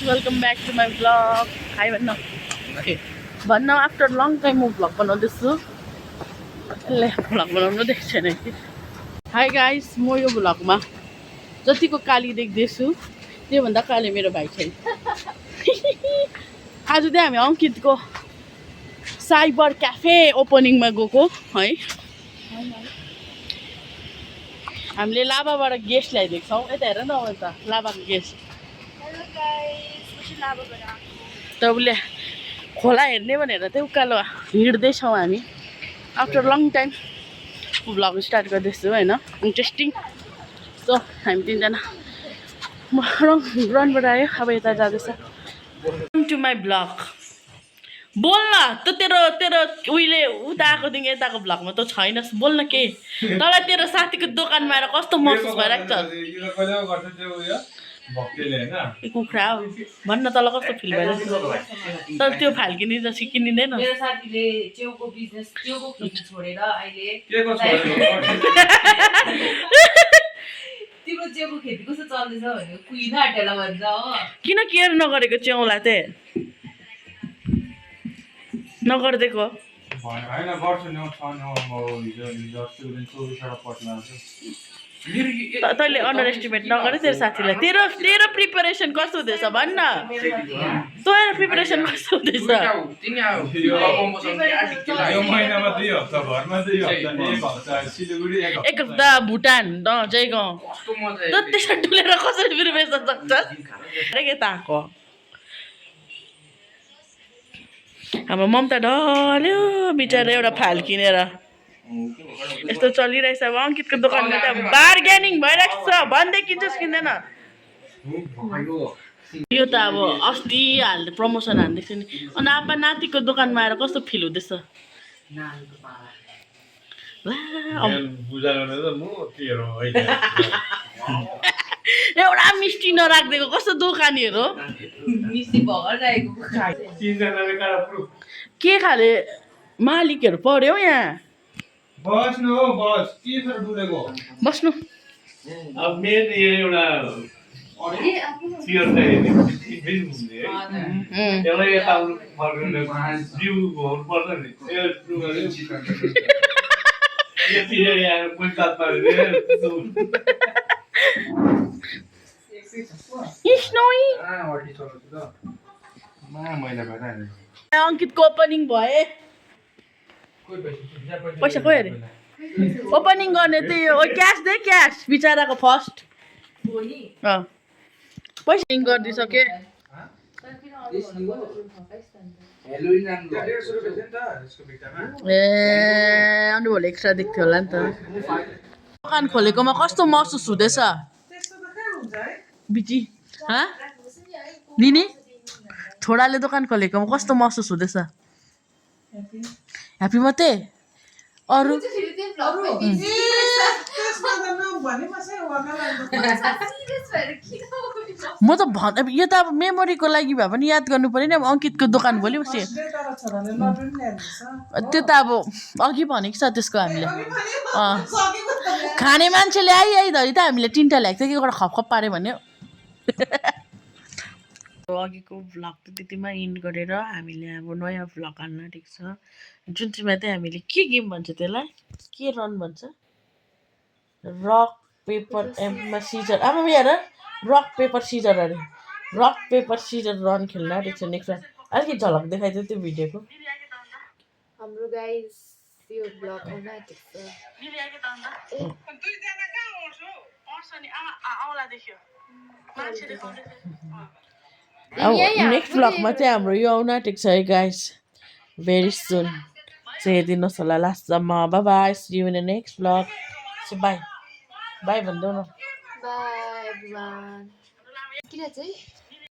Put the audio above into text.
welcome back to my vlog hi भन्न after long time म vlog बनाउँदैछु यसले भ्लग बनाउनु देख्छ छैन कि हाई गाइस म यो भ्लगमा जतिको काली देख्दैछु त्योभन्दा काली मेरो भाइ छैन आज चाहिँ हामी अङ्कितको साइबर क्याफे ओपनिङमा गएको है हामीले लाभाबाट गेस्ट ल्याइदिएको छौँ यता हेर न त लाभाको गेस्ट त उसले खोला हेर्ने भनेर चाहिँ उकालो हिँड्दैछौँ हामी after long time vlog start गर्दैछु होइन इन्ट्रेस्टिङ सो हामी तिनजना ग्राउन्डबाट आयो अब यता जाँदैछ टु माई भ्लग बोल्न त तेरो उहिले उता आएकोदेखि यताको भ्लगमा त छैनस् बोल्न के तँलाई तेरो साथीको दोकानमा आएर कस्तो महसुस भइरहेको छ कुखुरा हो भन्न तँलाई कस्तो फिल भइरहेको छ तर त्यो फाल्किने जस्तो किनिँदैन मेरो साथीले च्याउको बिजनेस च्याउको खेती छोडेर अहिले तिम्रो च्याउको खेती कस्तो चल्दैछ भने कुहिन आँटेला भन्छ हो किन केयर नगरेको च्याउलाई चाहिँ नगरिदिएको तैँले अन्डर एस्टिमेट नगरे तेरो साथीलाई तेरो प्रिपरेसन कस्तो हुँदैछ भन्न तेरो प्रिपरेसन कस्तो हुँदैछ एक हप्ता भुटान जयगाउँ त्यसो डुलेर कसरी प्रिपरेसन सक्छ के ताको हाम्रो ममता ढल्यो बिचरा एउटा फाल किनेर यस्तो चलिरहेछ अब अङ्कितको दोकानमा त अब बार्गेनिङ भइरहेको छ भन्दै किन्छस् किन्दैन यो त अब अस्ति प्रमोसन हान्दैछ नि अनि आपा नातिको दोकानमा आएर कस्तो फिल हुँदैछ एउटा मिस्टी नराखिदिएको कस्तो दोकानीहरू के खाले मालिकहरू पर्यो यहाँ बस्नु अब मेन एउटा एउटा यता जिउ घोर्नु पर्छ नि अङ्कितको ओपनिङ भए पैसा गयो अरे ओपनिङ गर्ने त्यही क्यास दे क्यास बिचराको फर्स्ट पैसा गरिदिइसके ए अनि भोलि एक्स्ट्रा देख्थ्यो होला नि त दोकान खोलेकोमा कस्तो महसुस हुँदैछ बिची लिने छोराले दोकान खोलेकोमा कस्तो महसुस हुँदैछ ह्याप्पी मात्रै अरू म त यो त अब मेमोरीको लागि भए पनि याद गर्नु पऱ्यो नि अब अङ्कितको दोकान भोलि बस्यो त्यो त अब अघि भनेको छ त्यसको हामीले खाने मान्छेले आइधरि त हामीले तिनवटा ल्याएको थियो कि एउटा खपखप पाऱ्यो भन्यो अघिको भ्लग त त्यतिमा इन्ड गरेर हामीले अब नयाँ भ्लग हाल्न ठिक छ जुन चाहिँमा चाहिँ हामीले के गेम भन्छ त्यसलाई के रन भन्छ रक पेपर एममा सिजर अब हेर रक पेपर सिजर अरे रक पेपर सिजर रन खेल्न ठिक छ नेक्स्ट अलिकति झलक देखाइदियो त्यो भिडियोको हाम्रो गाइस यो भ्लग आउन आँटेको अब नेक्स्ट भ्लगमा चाहिँ हाम्रो यो आउन आँटेको छ है गाइस भेरी सुन चाहिँ हेरिदिनुहोस् होला लास्टसम्म bye see you in the next vlog so bye bye भन्देऊ न बाई एभ्रीवान किन चाहिँ